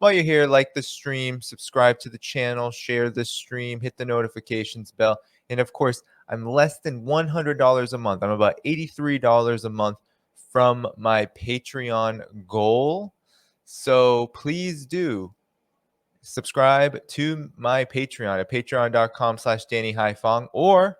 while you're here, like the stream, subscribe to the channel, share the stream, hit the notifications bell. And of course, I'm less than $100 a month. I'm about $83 a month from my Patreon goal. So please do subscribe to my Patreon at patreon.com/DannyHaiphong, or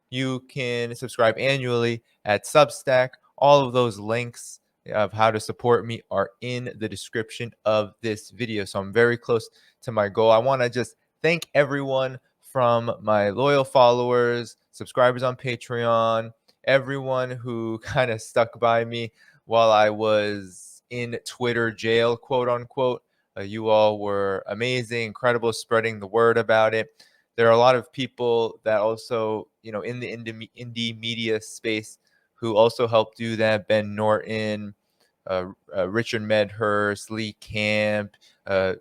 you can subscribe annually at Substack. All of those links of how to support me are in the description of this video. So I'm very close to my goal. I want to just thank everyone from my loyal followers, subscribers on Patreon, everyone who kind of stuck by me while I was in Twitter jail, quote unquote. You all were amazing, incredible, spreading the word about it. There are a lot of people that also, in the indie media space who also helped do that. Ben Norton, Richard Medhurst, Lee Camp,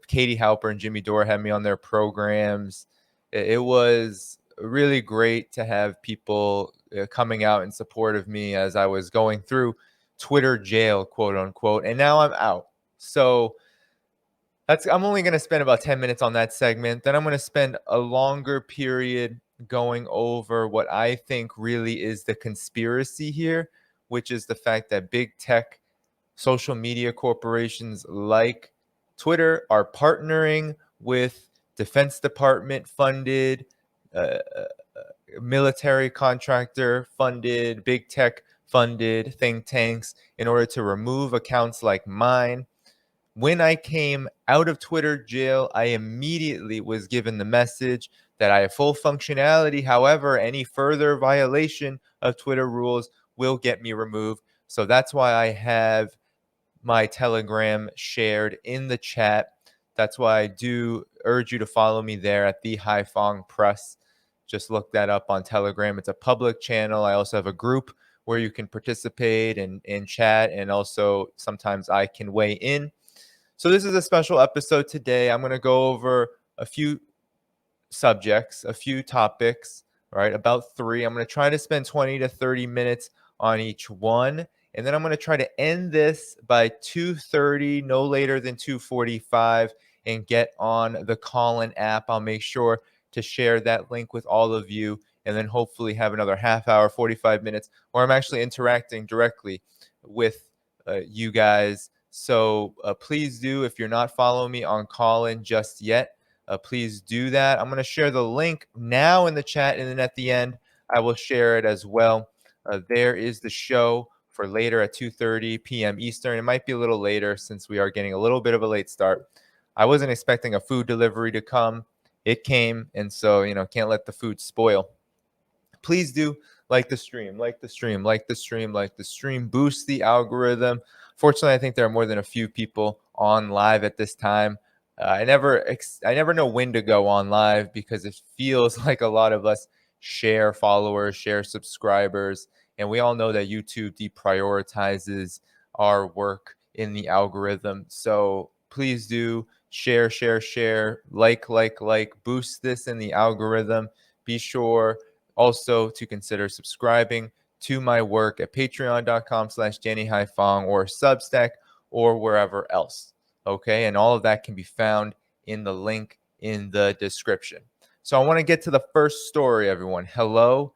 Katie Halper and Jimmy Dore had me on their programs. It was really great to have people coming out in support of me as I was going through Twitter jail, quote unquote. And now I'm out. So I'm only going to spend about 10 minutes on that segment. Then I'm going to spend a longer period going over what I think really is the conspiracy here, which is the fact that big tech social media corporations like Twitter are partnering with Defense Department funded, military contractor funded, big tech funded think tanks in order to remove accounts like mine. When I came out of Twitter jail, I immediately was given the message that I have full functionality. However, any further violation of Twitter rules will get me removed. So that's why I have my Telegram shared in the chat. That's why I do urge you to follow me there at the Dhaiphong Press. Just look that up on Telegram. It's a public channel. I also have a group where you can participate and chat, and also sometimes I can weigh in. So this is a special episode today. I'm going to go over a few subjects, a few topics, right? About 3. I'm going to try to spend 20 to 30 minutes on each one. And then I'm going to try to end this by 2:30, no later than 2:45, and get on the Callin app. I'll make sure to share that link with all of you, and then hopefully have another half hour, 45 minutes, where I'm actually interacting directly with you guys. So please do, if you're not following me on Callin just yet, please do that. I'm going to share the link now in the chat, and then at the end, I will share it as well. There is the show for later at 2:30 p.m. Eastern. It might be a little later since we are getting a little bit of a late start. I wasn't expecting a food delivery to come. It came, and so, can't let the food spoil. Please do like the stream, like the stream, like the stream, like the stream. Boost the algorithm. Fortunately, I think there are more than a few people on live at this time. I never know when to go on live because it feels like a lot of us share followers, share subscribers, and we all know that YouTube deprioritizes our work in the algorithm. So please do share, like, boost this in the algorithm. Be sure also to consider subscribing to my work at patreon.com/DannyHaiphong or Substack or wherever else. Okay, and all of that can be found in the link in the description. So I want to get to the first story, everyone. Hello,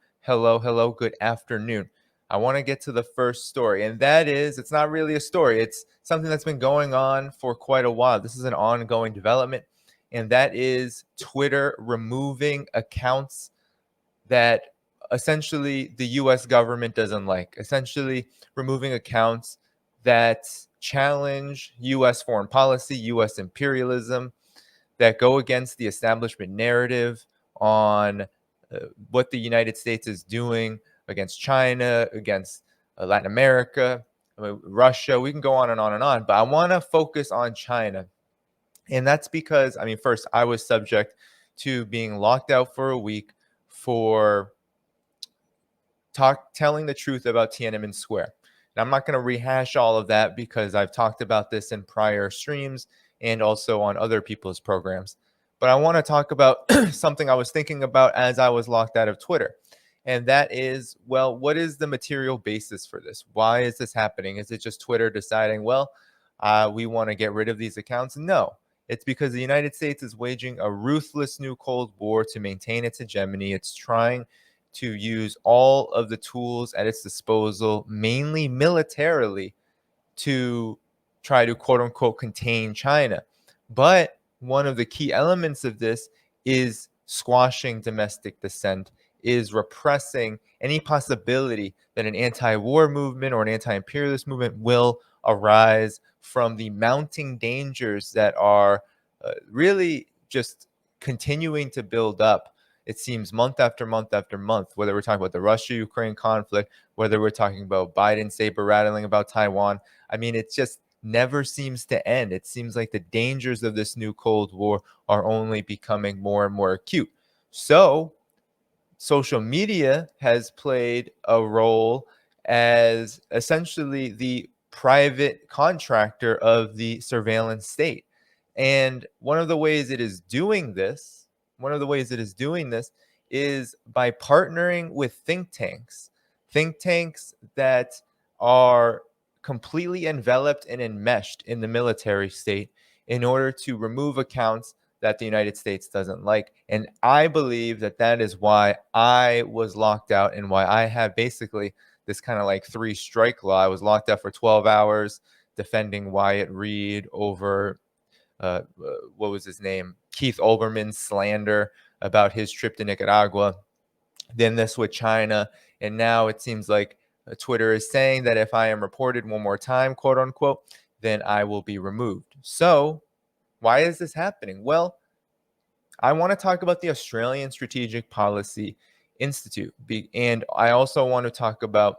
good afternoon. I want to get to the first story, and that is, it's not really a story. It's something that's been going on for quite a while. This is an ongoing development, and that is Twitter removing accounts that essentially the US government doesn't like, essentially removing accounts that challenge US foreign policy, US imperialism, that go against the establishment narrative on what the United States is doing against China, against Latin America, Russia. We can go on and on and on, but I want to focus on China. And that's because, first, I was subject to being locked out for a week for telling the truth about Tiananmen Square. And I'm not going to rehash all of that because I've talked about this in prior streams and also on other people's programs. But I want to talk about something I was thinking about as I was locked out of Twitter. And that is, well, what is the material basis for this? Why is this happening? Is it just Twitter deciding, well, we want to get rid of these accounts? No, It's because the United States is waging a ruthless new Cold War to maintain its hegemony. It's trying to use all of the tools at its disposal, mainly militarily, to try to quote unquote contain China. But one of the key elements of this is squashing domestic dissent, is repressing any possibility that an anti-war movement or an anti-imperialist movement will arise from the mounting dangers that are really just continuing to build up. It seems month after month after month, whether we're talking about the Russia-Ukraine conflict, whether we're talking about Biden saber rattling about Taiwan. I mean, it just never seems to end. It seems like the dangers of this new Cold War are only becoming more and more acute. So, social media has played a role as essentially the private contractor of the surveillance state. And one of the ways it is doing this, is by partnering with think tanks that are completely enveloped and enmeshed in the military state in order to remove accounts that the United States doesn't like. And I believe that that is why I was locked out and why I have basically this kind of like 3-strike law. I was locked out for 12 hours defending Wyatt Reed over what was his name? Keith Olbermann's slander about his trip to Nicaragua. Then this with China. And now it seems like Twitter is saying that if I am reported one more time, quote unquote, then I will be removed. So why is this happening? Well, I want to talk about the Australian Strategic Policy Institute. And I also want to talk about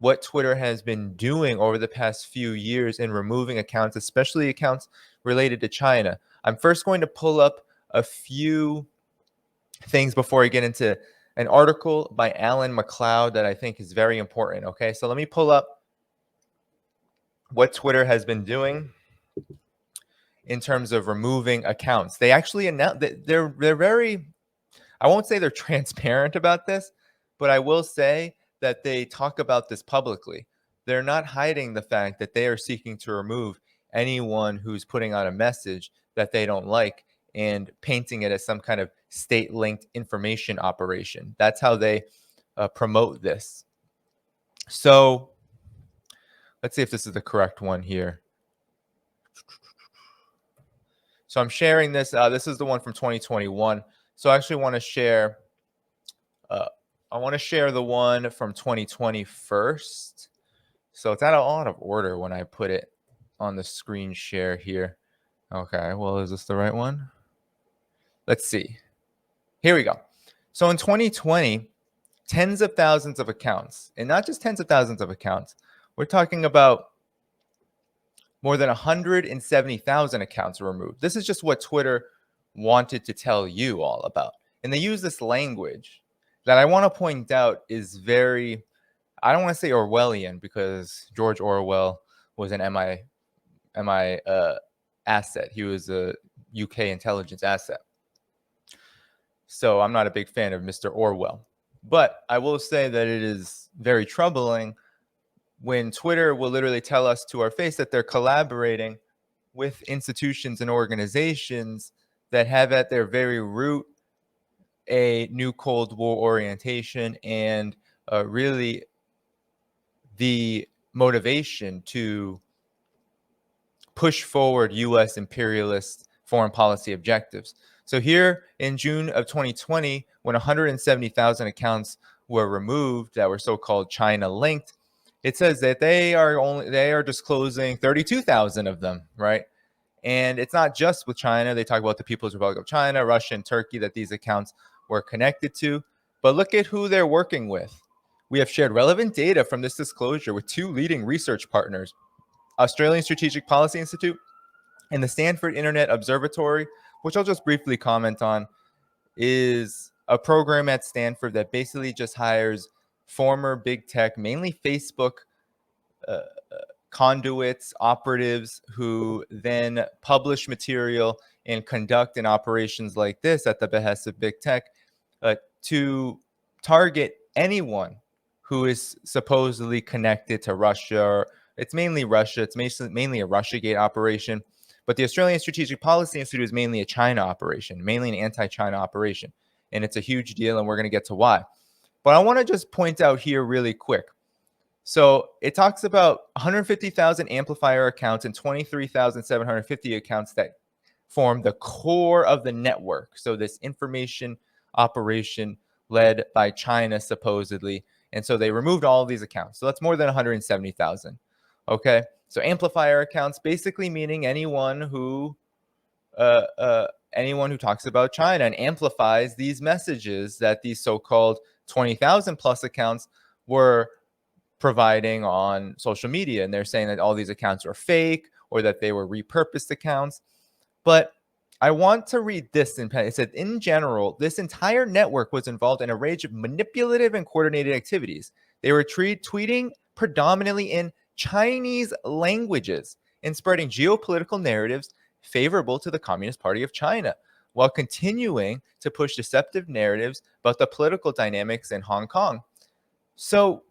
what Twitter has been doing over the past few years in removing accounts, especially accounts related to China. I'm first going to pull up a few things before I get into an article by Alan McLeod that I think is very important. Okay, so let me pull up what Twitter has been doing in terms of removing accounts. They actually announced that they're very, I won't say they're transparent about this, but I will say that they talk about this publicly. They're not hiding the fact that they are seeking to remove anyone who's putting out a message that they don't like and painting it as some kind of state-linked information operation. That's how they promote this. So let's see if this is the correct one here. So I'm sharing this. This is the one from 2021. So I actually want to share. I want to share the one from 2020 first. So it's out of order when I put it on the screen share here. Okay, well, is this the right one? Let's see. Here we go. So in 2020, tens of thousands of accounts, and not just tens of thousands of accounts, we're talking about more than 170,000 accounts were removed. This is just what Twitter wanted to tell you all about. And they use this language that I want to point out is very, I don't want to say Orwellian because George Orwell was an MI asset. He was a UK intelligence asset. So I'm not a big fan of Mr. Orwell. But I will say that it is very troubling when Twitter will literally tell us to our face that they're collaborating with institutions and organizations that have at their very root a new Cold War orientation and really the motivation to push forward U.S. imperialist foreign policy objectives. So here in June of 2020, when 170,000 accounts were removed that were so-called China linked, it says that they are disclosing 32,000 of them, right? And it's not just with China. They talk about the People's Republic of China, Russia, and Turkey that these accounts were connected to. But look at who they're working with. We have shared relevant data from this disclosure with 2 leading research partners, Australian Strategic Policy Institute and the Stanford Internet Observatory, which I'll just briefly comment on, is a program at Stanford that basically just hires former big tech, mainly Facebook conduits, operatives who then publish material and conduct in operations like this at the behest of big tech to target anyone who is supposedly connected to Russia. It's mainly Russia. It's mainly a Russiagate operation. But the Australian Strategic Policy Institute is mainly a China operation, mainly an anti-China operation. And it's a huge deal, and we're going to get to why. But I want to just point out here really quick. So it talks about 150,000 amplifier accounts and 23,750 accounts that form the core of the network. So this information operation led by China, supposedly. And so they removed all of these accounts. So that's more than 170,000. Okay. So amplifier accounts basically meaning anyone who talks about China and amplifies these messages that these so-called 20,000 plus accounts were providing on social media. And they're saying that all these accounts are fake or that they were repurposed accounts. But I want to read this. It said, in general, this entire network was involved in a range of manipulative and coordinated activities. They were tweeting predominantly in Chinese languages and spreading geopolitical narratives favorable to the Communist Party of China, while continuing to push deceptive narratives about the political dynamics in Hong Kong. So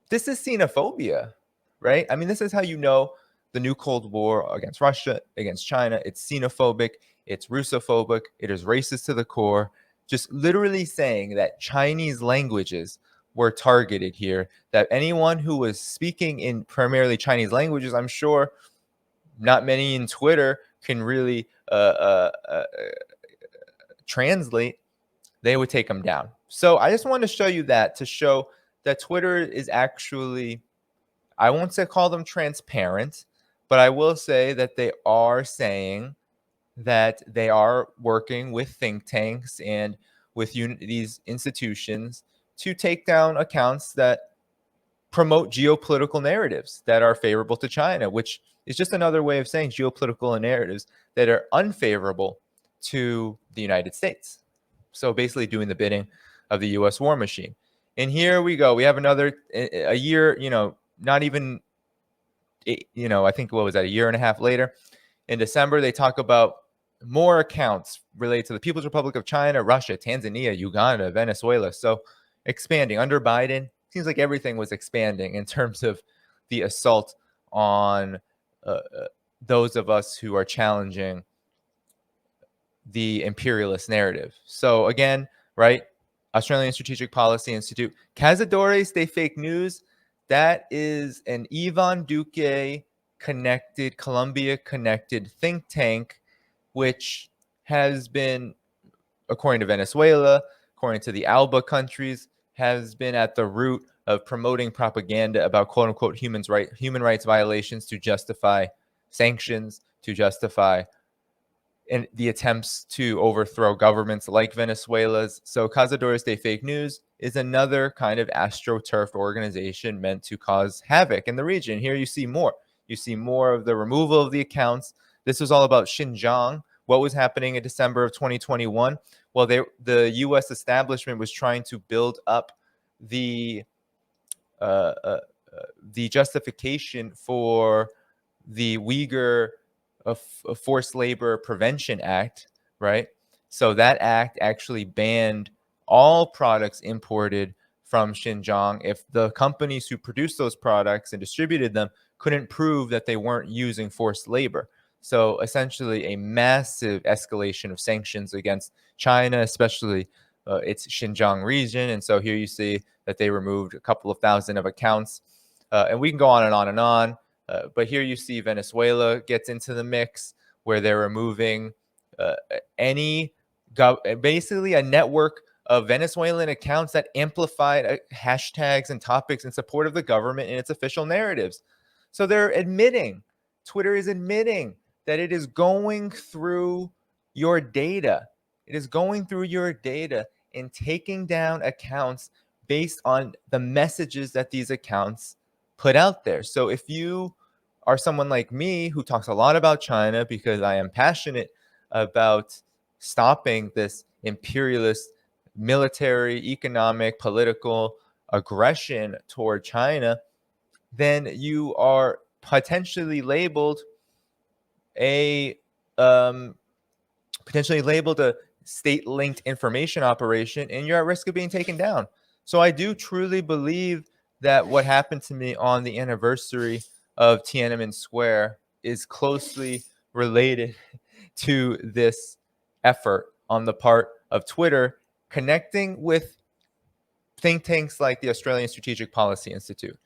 this is xenophobia, right? I mean, this is how you know the new Cold War against Russia, against China. It's xenophobic, it's Russophobic, it is racist to the core. Just literally saying that Chinese languages were targeted here, that anyone who was speaking in primarily Chinese languages, I'm sure not many in Twitter can really translate, they would take them down. So I just want to show you that, to show that Twitter is actually, I won't say call them transparent, but I will say that they are saying that they are working with think tanks and with these institutions to take down accounts that promote geopolitical narratives that are favorable to China, which is just another way of saying geopolitical narratives that are unfavorable to the United States. So basically doing the bidding of the US war machine. And here we go. We have a year, not even, I think, what was that, a year and a half later? In December, they talk about more accounts related to the People's Republic of China, Russia, Tanzania, Uganda, Venezuela. So expanding under Biden. Seems like everything was expanding in terms of the assault on those of us who are challenging the imperialist narrative. So again, right, Australian Strategic Policy Institute, Cazadores de Fake News, that is an Ivan Duque connected, Colombia connected think tank, which has been, according to Venezuela, according to the ALBA countries, has been at the root of promoting propaganda about quote unquote human rights violations to justify sanctions, to justify the attempts to overthrow governments like Venezuela's. So Cazadores de Fake News is another kind of astroturf organization meant to cause havoc in the region. Here you see more. You see more of the removal of the accounts. This was all about Xinjiang. What was happening in December of 2021? Well, the U.S. establishment was trying to build up the justification for the Uyghur Forced Labor Prevention Act, right? So that act actually banned all products imported from Xinjiang if the companies who produced those products and distributed them couldn't prove that they weren't using forced labor. So essentially a massive escalation of sanctions against China, especially its Xinjiang region. And so here you see that they removed a couple of thousand of accounts. And we can go on and on and on. But here you see Venezuela gets into the mix, where they're removing basically a network of Venezuelan accounts that amplified hashtags and topics in support of the government and its official narratives. So Twitter is admitting that it is going through your data. It is going through your data and taking down accounts based on the messages that these accounts put out there. So if you are someone like me who talks a lot about China because I am passionate about stopping this imperialist military, economic, political aggression toward China, then you are potentially labeled a state-linked information operation, and you're at risk of being taken down. So I do truly believe that what happened to me on the anniversary of Tiananmen Square is closely related to this effort on the part of Twitter connecting with think tanks like the Australian Strategic Policy Institute.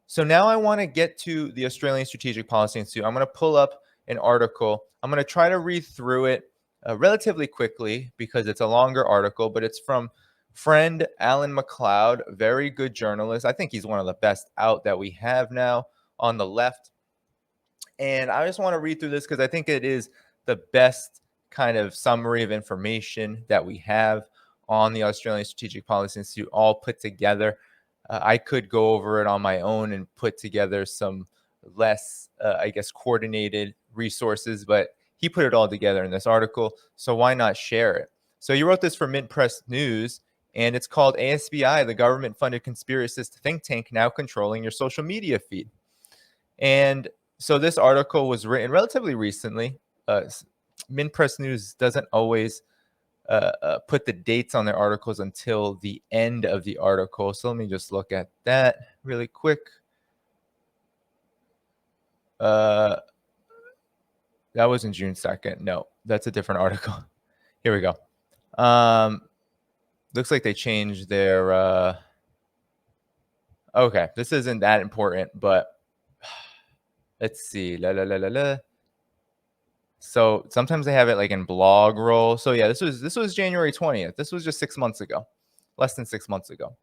So now I want to get to the Australian Strategic Policy Institute. I'm going to pull up an article. I'm going to try to read through it relatively quickly because it's a longer article, but it's from friend Alan McLeod, very good journalist. I think he's one of the best out that we have now on the left. And I just want to read through this because I think it is the best kind of summary of information that we have on the Australian Strategic Policy Institute all put together. I could go over it on my own and put together some less, I guess, coordinated resources, but he put it all together in this article. So why not share it? So he wrote this for Mint Press News, and it's called ASPI, the government-funded conspiracist think tank now controlling your social media feed. And so this article was written relatively recently. Mint Press News doesn't always put the dates on their articles until the end of the article. So let me just look at that really quick. That was in June 2nd. No, that's a different article. Here we go. Looks like they changed their... okay, this isn't that important, but let's see. So sometimes they have it like in blog roll. So yeah, this was January 20th. This was just 6 months ago, less than 6 months ago.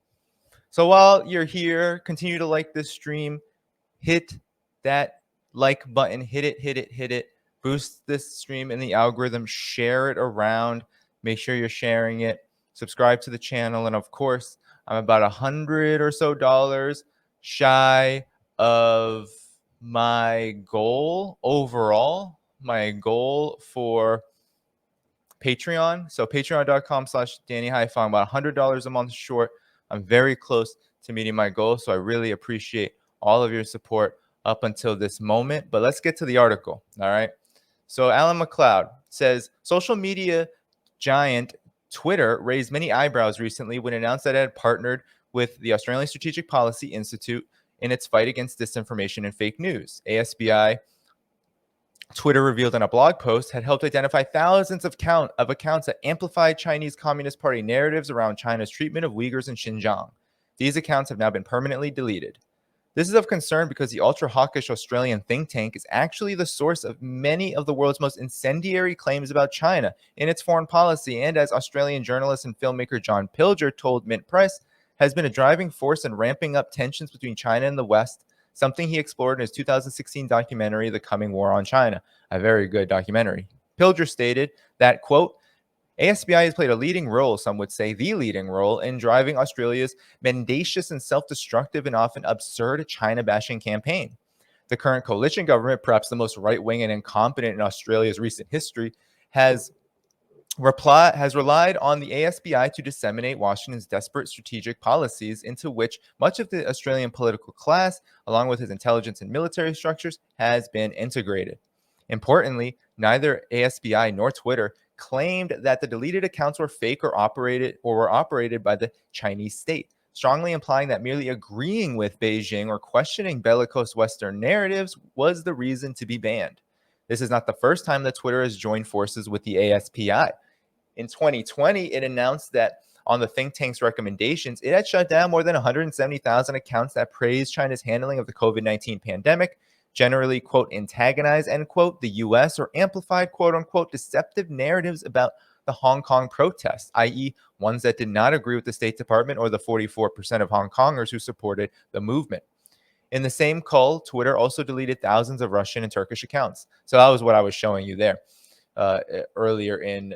So while you're here, continue to like this stream, hit that like button, hit it, boost this stream in the algorithm, share it around, make sure you're sharing it, subscribe to the channel. And of course, I'm about $100 or so shy of my goal overall, my goal for Patreon. So patreon.com/DannyHaiphong, about $100 a month short. I'm very close to meeting my goal. So I really appreciate all of your support up until this moment. But let's get to the article. All right. So Alan McLeod says social media giant Twitter raised many eyebrows recently when it announced that it had partnered with the Australian Strategic Policy Institute in its fight against disinformation and fake news. ASPI Twitter revealed in a blog post had helped identify thousands of accounts that amplified Chinese Communist Party narratives around China's treatment of Uyghurs in Xinjiang. These accounts have now been permanently deleted. This is of concern because the ultra-hawkish Australian think tank is actually the source of many of the world's most incendiary claims about China in its foreign policy, and as Australian journalist and filmmaker John Pilger told Mint Press, has been a driving force in ramping up tensions between China and the West, something he explored in his 2016 documentary, The Coming War on China, a very good documentary. Pilger stated that, quote, ASPI has played a leading role, some would say the leading role, in driving Australia's mendacious and self-destructive and often absurd China-bashing campaign. The current coalition government, perhaps the most right-wing and incompetent in Australia's recent history, has relied on the ASPI to disseminate Washington's desperate strategic policies into which much of the Australian political class, along with its intelligence and military structures, has been integrated. Importantly, neither ASPI nor Twitter claimed that the deleted accounts were fake or were operated by the Chinese state, strongly implying that merely agreeing with Beijing or questioning bellicose Western narratives was the reason to be banned. This is not the first time that Twitter has joined forces with the ASPI. In 2020, it announced that on the think tank's recommendations, it had shut down more than 170,000 accounts that praised China's handling of the COVID-19 pandemic, generally, quote, antagonize, end quote, the U.S. or amplified, quote unquote, deceptive narratives about the Hong Kong protests, i.e., ones that did not agree with the State Department or the 44% of Hong Kongers who supported the movement. In the same call, Twitter also deleted thousands of Russian and Turkish accounts. So that was what I was showing you there earlier in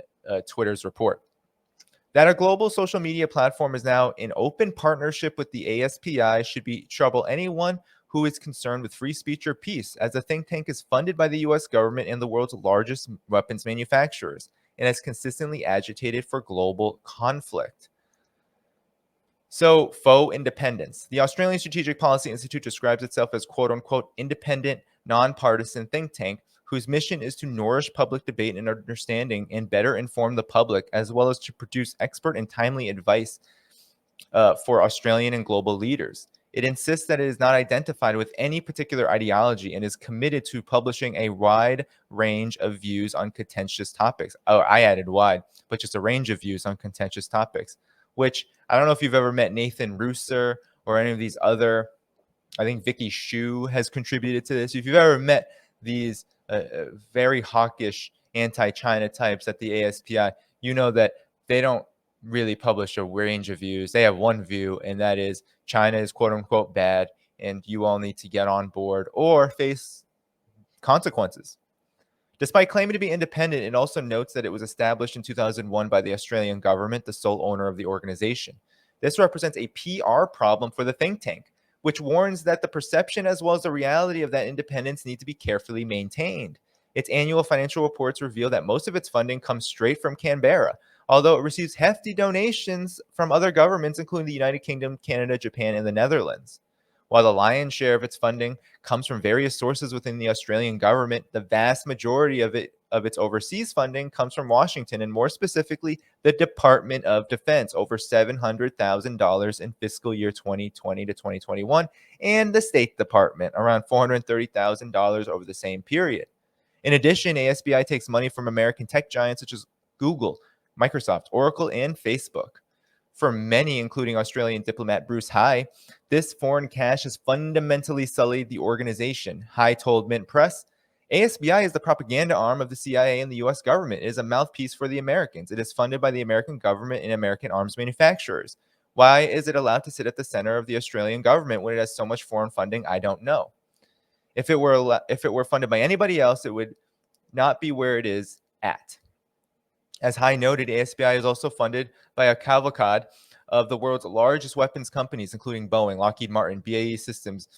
Twitter's report. That a global social media platform is now in open partnership with the ASPI should be trouble anyone who is concerned with free speech or peace, as the think tank is funded by the U.S. government and the world's largest weapons manufacturers, and has consistently agitated for global conflict. So, faux independence. The Australian Strategic Policy Institute describes itself as, quote unquote, independent, nonpartisan think tank whose mission is to nourish public debate and understanding and better inform the public, as well as to produce expert and timely advice for Australian and global leaders. It insists that it is not identified with any particular ideology and is committed to publishing a wide range of views on contentious topics. Oh, I added wide, but just a range of views on contentious topics, which I don't know if you've ever met Nathan Rooser or any of these other, I think Vicky Shu has contributed to this. If you've ever met these very hawkish anti-China types at the ASPI, you know that they don't really publish a range of views. They have one view, and that is China is quote unquote bad, and you all need to get on board or face consequences. Despite claiming to be independent, it also notes that it was established in 2001 by the Australian government, the sole owner of the organization. This represents a PR problem for the think tank, which warns that the perception as well as the reality of that independence need to be carefully maintained. Its annual financial reports reveal that most of its funding comes straight from Canberra, although it receives hefty donations from other governments, including the United Kingdom, Canada, Japan, and the Netherlands. While the lion's share of its funding comes from various sources within the Australian government, the vast majority of its overseas funding comes from Washington, and more specifically, the Department of Defense, over $700,000 in fiscal year 2020 to 2021, and the State Department, around $430,000 over the same period. In addition, ASBI takes money from American tech giants such as Google, Microsoft, Oracle, and Facebook. For many, including Australian diplomat Bruce High, this foreign cash has fundamentally sullied the organization. High told Mint Press, ASBI is the propaganda arm of the CIA and the US government. It is a mouthpiece for the Americans. It is funded by the American government and American arms manufacturers. Why is it allowed to sit at the center of the Australian government when it has so much foreign funding? I don't know. If it were funded by anybody else, it would not be where it is at. As High noted, ASPI is also funded by a cavalcade of the world's largest weapons companies, including Boeing, Lockheed Martin, BAE Systems,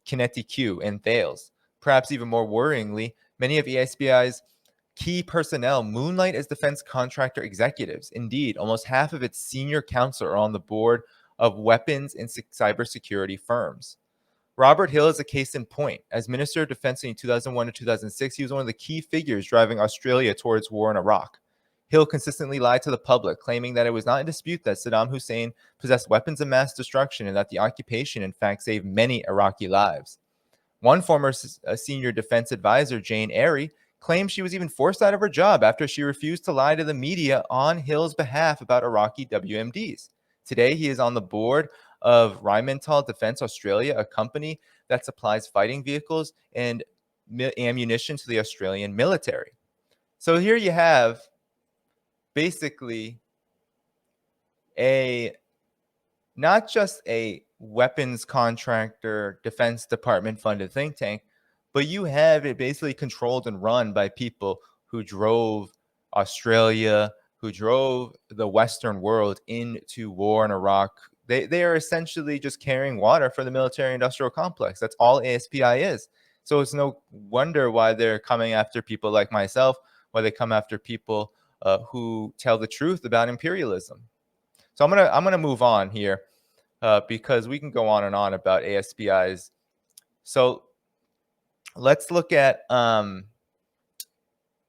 Kinetic, and Thales. Perhaps even more worryingly, many of ASPI's key personnel moonlight as defense contractor executives. Indeed, almost half of its senior counsel are on the board of weapons and cybersecurity firms. Robert Hill is a case in point. As Minister of Defense in 2001 to 2006, he was one of the key figures driving Australia towards war in Iraq. Hill consistently lied to the public, claiming that it was not in dispute that Saddam Hussein possessed weapons of mass destruction and that the occupation, in fact, saved many Iraqi lives. One former senior defense advisor, Jane Airy, claimed she was even forced out of her job after she refused to lie to the media on Hill's behalf about Iraqi WMDs. Today, he is on the board of Rheinmetall Defense Australia, a company that supplies fighting vehicles and ammunition to the Australian military. So here you have basically not just a weapons contractor, Defense Department funded think tank, but you have it basically controlled and run by people who drove Australia, who drove the Western world into war in Iraq. They are essentially just carrying water for the military industrial complex. That's all ASPI is. So it's no wonder why they're coming after people like myself, why they come after people who tell the truth about imperialism. So I'm gonna move on here because we can go on and on about ASPIs. So let's look at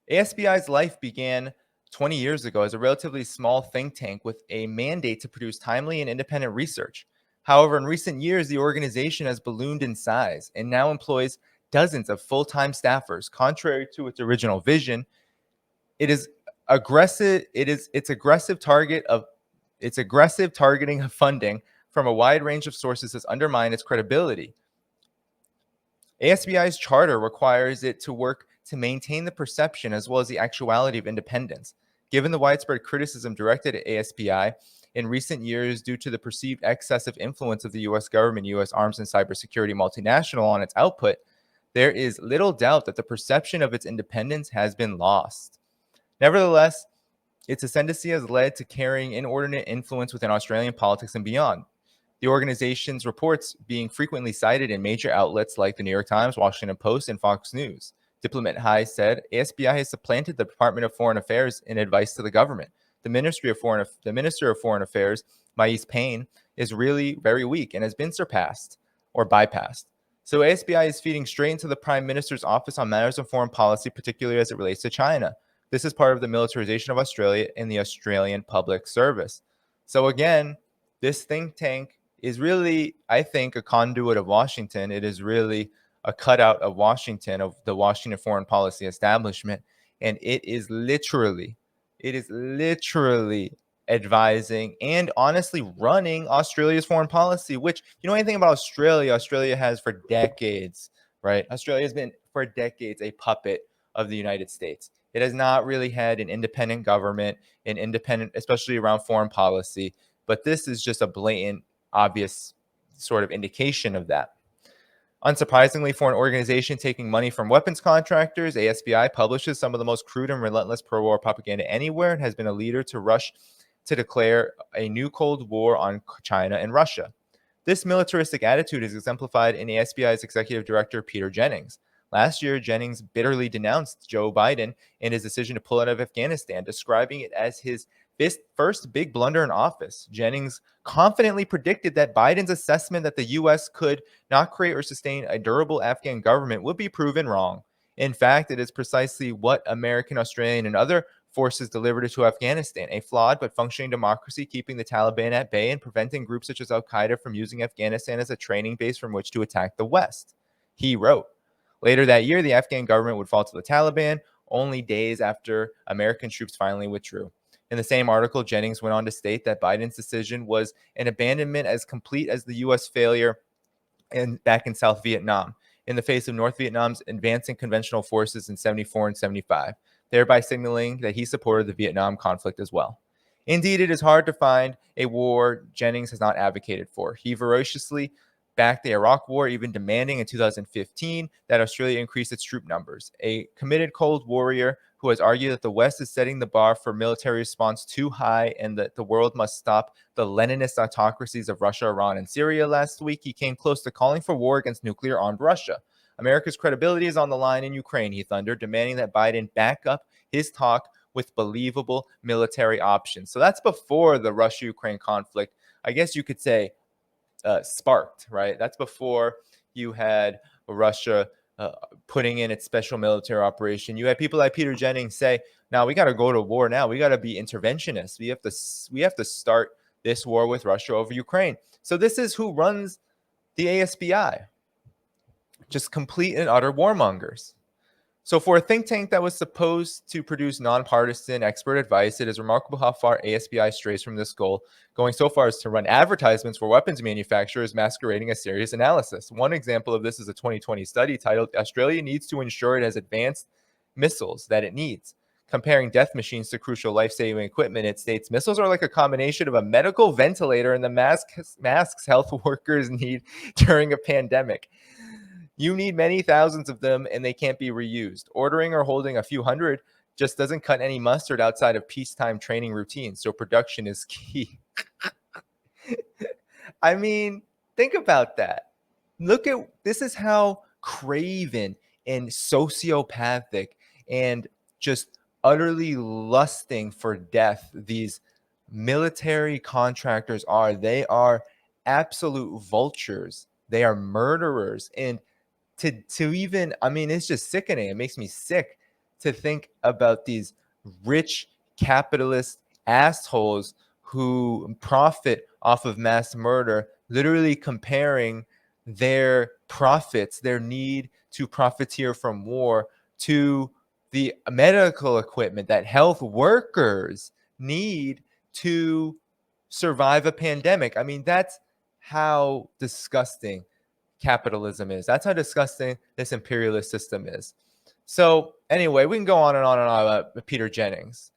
ASPI's life began 20 years ago as a relatively small think tank with a mandate to produce timely and independent research. However, in recent years, the organization has ballooned in size and now employs dozens of full-time staffers. Contrary to its original vision, its aggressive targeting of funding from a wide range of sources has undermined its credibility. ASBI's charter requires it to work to maintain the perception as well as the actuality of independence. Given the widespread criticism directed at ASPI in recent years due to the perceived excessive influence of the U.S. government, U.S. arms and cybersecurity multinational on its output, there is little doubt that the perception of its independence has been lost. Nevertheless, its ascendancy has led to carrying inordinate influence within Australian politics and beyond. The organization's reports being frequently cited in major outlets like the New York Times, Washington Post, and Fox News. Diplomat High said, ASBI has supplanted the Department of Foreign Affairs in advice to the government. The Minister of Foreign Affairs, Mais Payne, is really very weak and has been surpassed or bypassed. So ASBI is feeding straight into the Prime Minister's office on matters of foreign policy, particularly as it relates to China. This is part of the militarization of Australia and the Australian public service. So again, this think tank is really, I think, a conduit of Washington. It is really a cutout of Washington, of the Washington foreign policy establishment. And it is literally advising and honestly running Australia's foreign policy, which, you know anything about Australia, Australia has for decades, right? Australia has been for decades a puppet of the United States. It has not really had an independent government, an independent, especially around foreign policy. But this is just a blatant, obvious sort of indication of that. Unsurprisingly, for an organization taking money from weapons contractors, ASPI publishes some of the most crude and relentless pro-war propaganda anywhere and has been a leader to rush to declare a new Cold War on China and Russia. This militaristic attitude is exemplified in ASPI's executive director, Peter Jennings. Last year, Jennings bitterly denounced Joe Biden and his decision to pull out of Afghanistan, describing it as his first big blunder in office. Jennings confidently predicted that Biden's assessment that the U.S. could not create or sustain a durable Afghan government would be proven wrong. In fact, it is precisely what American, Australian, and other forces delivered to Afghanistan, a flawed but functioning democracy, keeping the Taliban at bay and preventing groups such as Al-Qaeda from using Afghanistan as a training base from which to attack the West. He wrote. Later that year, the Afghan government would fall to the Taliban, only days after American troops finally withdrew. In the same article, Jennings went on to state that Biden's decision was an abandonment as complete as the U.S. failure back in South Vietnam, in the face of North Vietnam's advancing conventional forces in 74 and 75, thereby signaling that he supported the Vietnam conflict as well. Indeed, it is hard to find a war Jennings has not advocated for. He ferociously backed the Iraq War, even demanding in 2015 that Australia increase its troop numbers. A committed Cold Warrior who has argued that the West is setting the bar for military response too high and that the world must stop the Leninist autocracies of Russia, Iran, and Syria. Last week, he came close to calling for war against nuclear-armed Russia. America's credibility is on the line in Ukraine, he thundered, demanding that Biden back up his talk with believable military options. So that's before the Russia-Ukraine conflict, I guess you could say, sparked, right? That's before you had Russia putting in its special military operation. You had people like Peter Jennings say, "Now we got to go to war. Now we got to be interventionists. We have to start this war with Russia over Ukraine." So this is who runs the ASPI, just complete and utter warmongers. So for a think tank that was supposed to produce nonpartisan expert advice, it is remarkable how far ASPI strays from this goal, going so far as to run advertisements for weapons manufacturers masquerading as serious analysis. One example of this is a 2020 study titled "Australia Needs to Ensure It Has Advanced Missiles That It Needs." Comparing death machines to crucial life-saving equipment, it states missiles are like a combination of a medical ventilator and the masks health workers need during a pandemic. You need many thousands of them and they can't be reused. Ordering or holding a few hundred just doesn't cut any mustard outside of peacetime training routines. So production is key. I mean, think about that. Look at this is how craven and sociopathic and just utterly lusting for death these military contractors are. They are absolute vultures. They are murderers. And to even, I mean, it's just sickening. It makes me sick to think about these rich capitalist assholes who profit off of mass murder, literally comparing their profits, their need to profiteer from war, to the medical equipment that health workers need to survive a pandemic. I mean, that's how disgusting capitalism is. That's how disgusting this imperialist system is. So anyway, we can go on and on and on about Peter Jennings.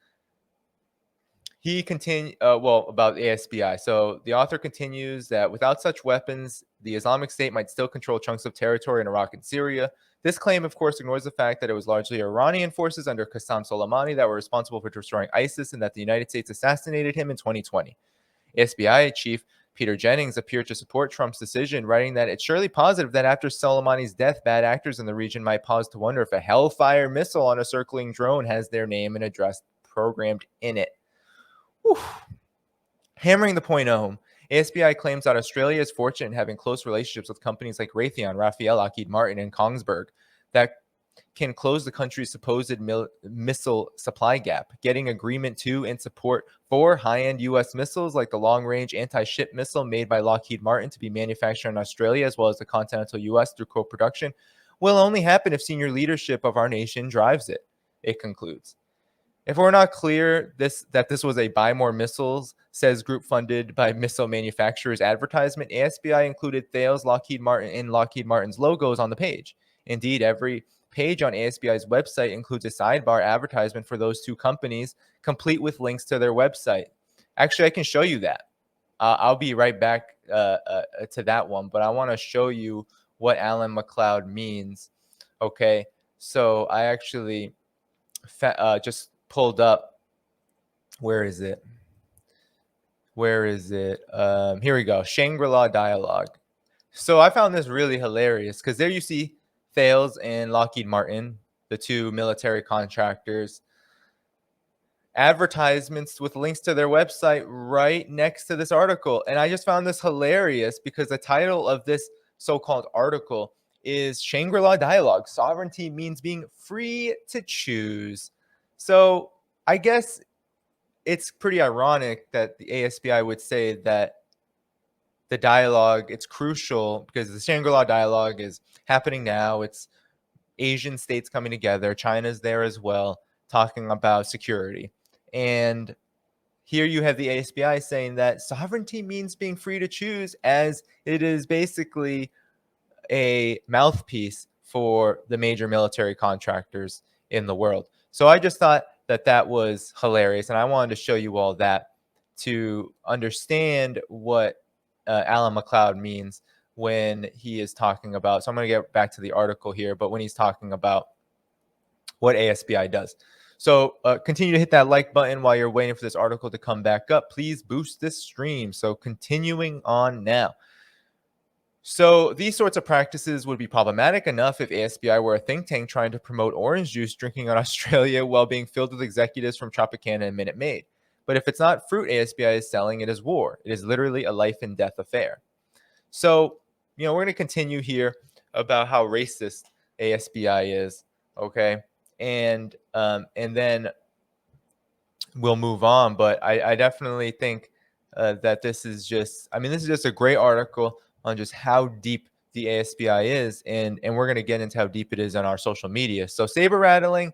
He continued, about the ASPI. So the author continues that without such weapons, the Islamic State might still control chunks of territory in Iraq and Syria. This claim, of course, ignores the fact that it was largely Iranian forces under Qasem Soleimani that were responsible for destroying ISIS and that the United States assassinated him in 2020. ASPI chief Peter Jennings appeared to support Trump's decision, writing that it's surely positive that after Soleimani's death, bad actors in the region might pause to wonder if a Hellfire missile on a circling drone has their name and address programmed in it. Whew. Hammering the point home, ASPI claims that Australia is fortunate in having close relationships with companies like Raytheon, Rafael, Lockheed Martin, and Kongsberg that can close the country's supposed missile supply gap, getting agreement to and support for high-end U.S. missiles like the long-range anti-ship missile made by Lockheed Martin to be manufactured in Australia as well as the continental U.S. through co-production will only happen if senior leadership of our nation drives it, it concludes. If we're not clear that this was a buy more missiles, says group funded by missile manufacturers advertisement, ASPI included Thales, Lockheed Martin, and Lockheed Martin's logos on the page. Indeed, every page on ASPI's website includes a sidebar advertisement for those two companies, complete with links to their website. Actually, I can show you that. I'll be right back to that one, but I want to show you what Alan McLeod means. Okay, so I actually just pulled up. Where is it? Here we go. Shangri-La Dialogue. So I found this really hilarious because there you see Thales and Lockheed Martin, the two military contractors, advertisements with links to their website right next to this article. And I just found this hilarious because the title of this so-called article is Shangri-La Dialogue. Sovereignty means being free to choose. So I guess it's pretty ironic that the ASPI would say that the dialogue, it's crucial because the Shangri-La Dialogue is happening now. It's Asian states coming together. China's there as well, talking about security. And here you have the ASPI saying that sovereignty means being free to choose, as it is basically a mouthpiece for the major military contractors in the world. So I just thought that that was hilarious, and I wanted to show you all that to understand what Alan McLeod means when he is talking about. So I'm going to get back to the article here, but when he's talking about what ASPI does. So continue to hit that like button while you're waiting for this article to come back up. Please boost this stream. So continuing on now. So these sorts of practices would be problematic enough if ASPI were a think tank trying to promote orange juice drinking in Australia while being filled with executives from Tropicana and Minute Maid. But if it's not fruit ASPI is selling, it is war. It is literally a life and death affair. So, we're going to continue here about how racist ASPI is, okay? And then we'll move on. But I definitely think that this is just a great article on just how deep the ASPI is, and we're going to get into how deep it is on our social media. So saber rattling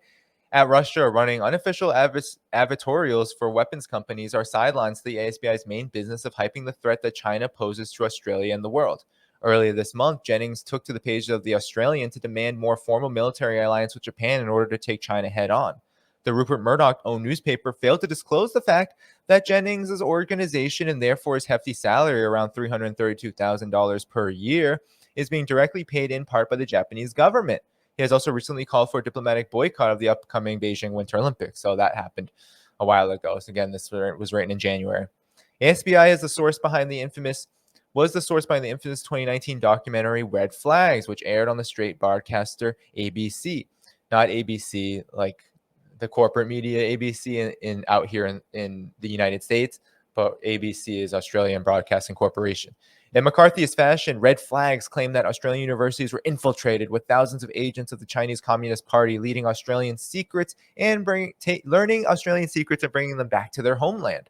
at Russia are running unofficial advertorials for weapons companies are sidelines to the ASPI's main business of hyping the threat that China poses to Australia and the world. Earlier this month, Jennings took to the pages of The Australian to demand more formal military alliance with Japan in order to take China head on. The Rupert Murdoch-owned newspaper failed to disclose the fact that Jennings' organization, and therefore his hefty salary around $332,000 per year, is being directly paid in part by the Japanese government. He has also recently called for a diplomatic boycott of the upcoming Beijing Winter Olympics. So that happened a while ago. So again, this was written in January. ASPI is the source behind the infamous 2019 documentary Red Flags, which aired on the straight broadcaster ABC. Not ABC like the corporate media ABC in out here in the United States, but ABC is Australian Broadcasting Corporation. In McCarthyist fashion, Red Flags claim that Australian universities were infiltrated with thousands of agents of the Chinese Communist Party, leading Australian secrets and learning Australian secrets and bringing them back to their homeland.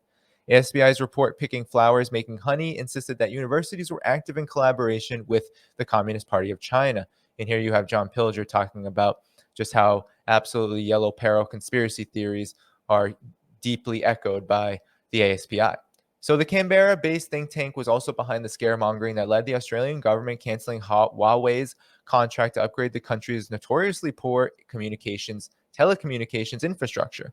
ASBI's report, Picking Flowers, Making Honey, insisted that universities were active in collaboration with the Communist Party of China. And here you have John Pilger talking about just how absolutely yellow peril conspiracy theories are deeply echoed by the ASPI. So the Canberra-based think tank was also behind the scaremongering that led the Australian government canceling Huawei's contract to upgrade the country's notoriously poor telecommunications infrastructure.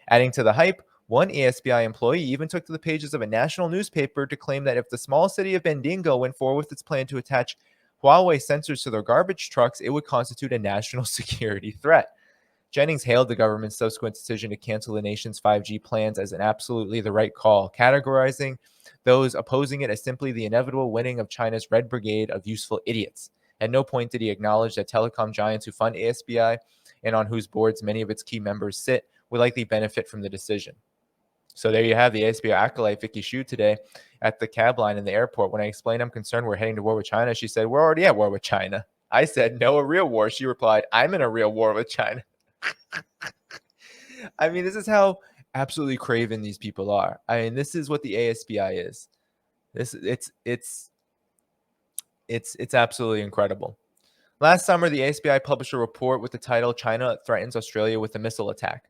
Adding to the hype, one ASPI employee even took to the pages of a national newspaper to claim that if the small city of Bendigo went forward with its plan to attach Huawei sensors to their garbage trucks, it would constitute a national security threat. Jennings hailed the government's subsequent decision to cancel the nation's 5G plans as an absolutely the right call, categorizing those opposing it as simply the inevitable winning of China's Red Brigade of useful idiots. At no point did he acknowledge that telecom giants who fund ASPI and on whose boards many of its key members sit would likely benefit from the decision. So there you have the ASPI acolyte Vicky Xu today at the cab line in the airport. When I explained I'm concerned we're heading to war with China, she said, we're already at war with China. I said, no, a real war. She replied, I'm in a real war with China. I mean, this is how absolutely craven these people are. I mean, this is what the ASPI is. It's absolutely incredible. Last summer, the ASPI published a report with the title "China Threatens Australia with a Missile Attack."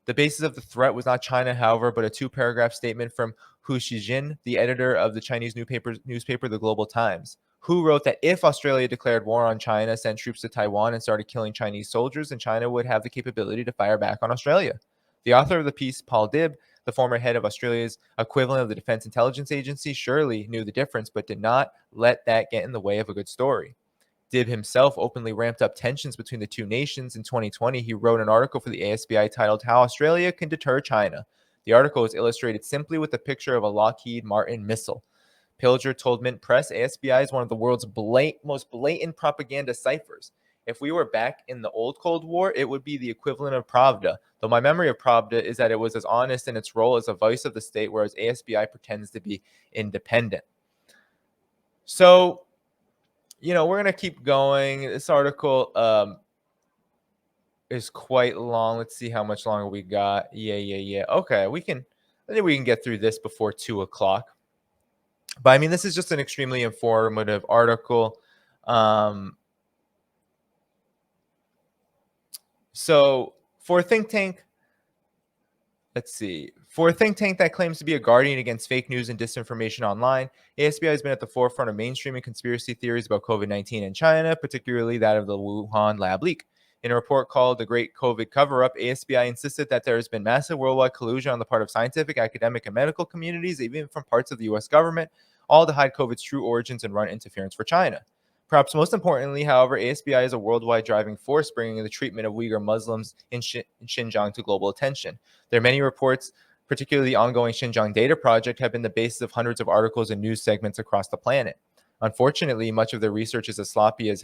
The basis of the threat was not China, however, but a two-paragraph statement from Hu Shijin, the editor of the Chinese newspaper The Global Times, who wrote that if Australia declared war on China, sent troops to Taiwan, and started killing Chinese soldiers, then China would have the capability to fire back on Australia. The author of the piece, Paul Dibb, the former head of Australia's equivalent of the Defense Intelligence Agency, surely knew the difference, but did not let that get in the way of a good story. Dibb himself openly ramped up tensions between the two nations. In 2020, he wrote an article for the ASPI titled How Australia Can Deter China. The article is illustrated simply with a picture of a Lockheed Martin missile. Pilger told Mint Press, ASPI is one of the world's most blatant propaganda ciphers. If we were back in the old Cold War, it would be the equivalent of Pravda, though my memory of Pravda is that it was as honest in its role as a voice of the state, whereas ASPI pretends to be independent. So, we're going to keep going. This article is quite long. Let's see how much longer we got. Yeah. Okay, I think we can get through this before 2:00. But I mean, this is just an extremely informative article. So for a think tank, let's see. For a think tank that claims to be a guardian against fake news and disinformation online, ASPI has been at the forefront of mainstreaming conspiracy theories about COVID-19 in China, particularly that of the Wuhan lab leak. In a report called The Great COVID Cover-Up, ASPI insisted that there has been massive worldwide collusion on the part of scientific, academic, and medical communities, even from parts of the U.S. government, all to hide COVID's true origins and run interference for China. Perhaps most importantly, however, ASPI is a worldwide driving force bringing the treatment of Uyghur Muslims in Xinjiang to global attention. There are many reports, particularly the ongoing Xinjiang Data Project, have been the basis of hundreds of articles and news segments across the planet. Unfortunately, much of their research is as sloppy as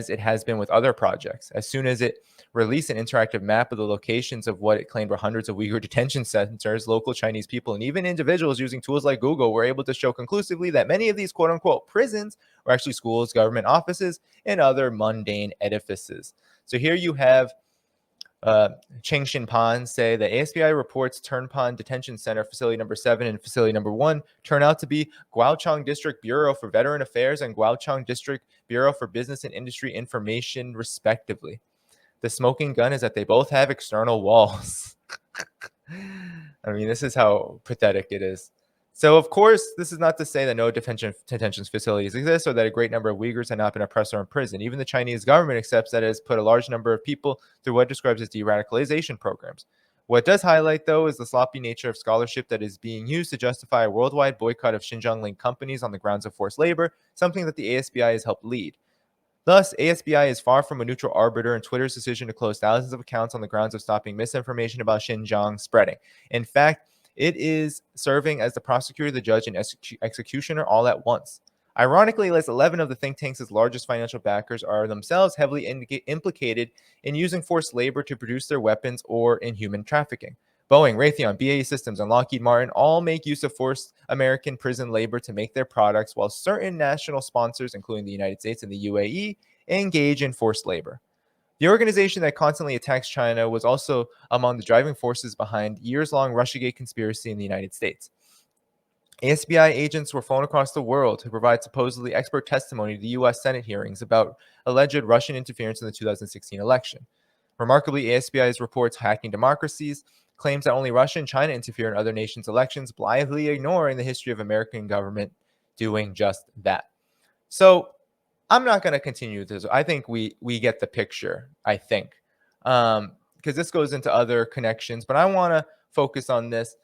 it has been with other projects. As soon as it released an interactive map of the locations of what it claimed were hundreds of Uyghur detention centers, local Chinese people and even individuals using tools like Google were able to show conclusively that many of these quote-unquote prisons were actually schools, government offices, and other mundane edifices. So here you have Cheng Xinpan say that ASPI reports Turnpan Detention Center, facility number 7 and facility number 1, turn out to be Guochang District Bureau for Veteran Affairs and Guochang District Bureau for Business and Industry Information, respectively. The smoking gun is that they both have external walls. I mean, this is how pathetic it is. So, of course, this is not to say that no detention facilities exist or that a great number of Uyghurs have not been oppressed or imprisoned. Even the Chinese government accepts that it has put a large number of people through what it describes as de-radicalization programs. What it does highlight, though, is the sloppy nature of scholarship that is being used to justify a worldwide boycott of Xinjiang-linked companies on the grounds of forced labor, something that the ASPI has helped lead. Thus, ASPI is far from a neutral arbiter in Twitter's decision to close thousands of accounts on the grounds of stopping misinformation about Xinjiang spreading. In fact, it is serving as the prosecutor, the judge, and executioner all at once. Ironically, at least 11 of the think tank's largest financial backers are themselves heavily implicated in using forced labor to produce their weapons or in human trafficking. Boeing, Raytheon, BAE Systems, and Lockheed Martin all make use of forced American prison labor to make their products, while certain national sponsors, including the United States and the UAE, engage in forced labor. The organization that constantly attacks China was also among the driving forces behind years-long Russiagate conspiracy in the United States. ASPI agents were flown across the world to provide supposedly expert testimony to the U.S. Senate hearings about alleged Russian interference in the 2016 election. Remarkably, ASPI's reports hacking democracies claims that only Russia and China interfere in other nations' elections, blithely ignoring the history of American government doing just that. So I'm not going to continue this. I think we get the picture, I think, because this goes into other connections, but I want to focus on this.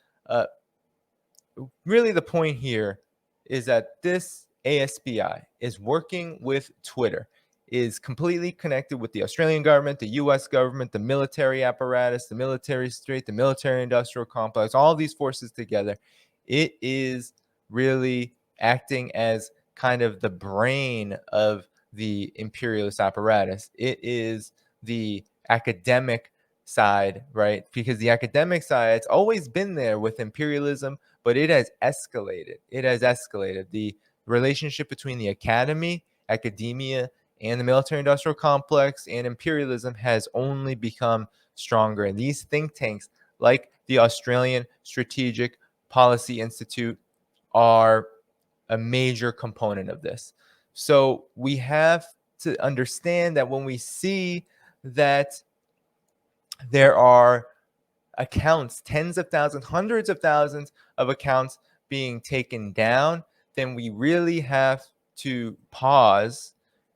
Really, the point here is that this ASPI is working with Twitter, is completely connected with the Australian government, the US government, the military apparatus, the military state, the military industrial complex, all these forces together. It is really acting as kind of the brain of the imperialist apparatus. It is the academic side, right? Because the academic side, it's always been there with imperialism, but it has escalated. It has escalated. relationship between the academy, academia, and the military-industrial complex and imperialism has only become stronger. And these think tanks, like the Australian Strategic Policy Institute, are a major component of this. So we have to understand that when we see that there are accounts, tens of thousands, hundreds of thousands of accounts being taken down, then we really have to pause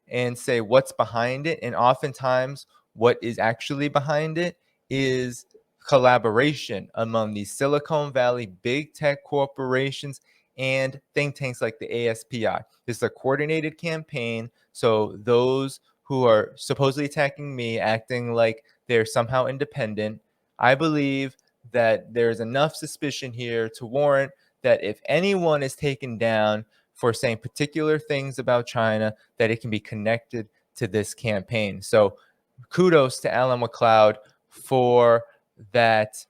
and say what's behind it. And oftentimes, what is actually behind it is collaboration among these Silicon Valley big tech corporations and think tanks like the ASPI. This is a coordinated campaign. So those who are supposedly attacking me, acting like they're somehow independent, I believe that there's enough suspicion here to warrant that if anyone is taken down for saying particular things about China, that it can be connected to this campaign. So kudos to Alan McLeod for that.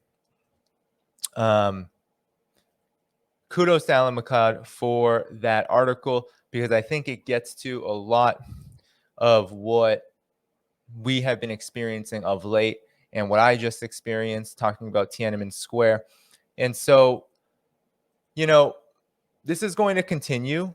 Kudos to Alan McLeod for that article, because I think it gets to a lot of what we have been experiencing of late and what I just experienced talking about Tiananmen Square. And so, you know, this is going to continue.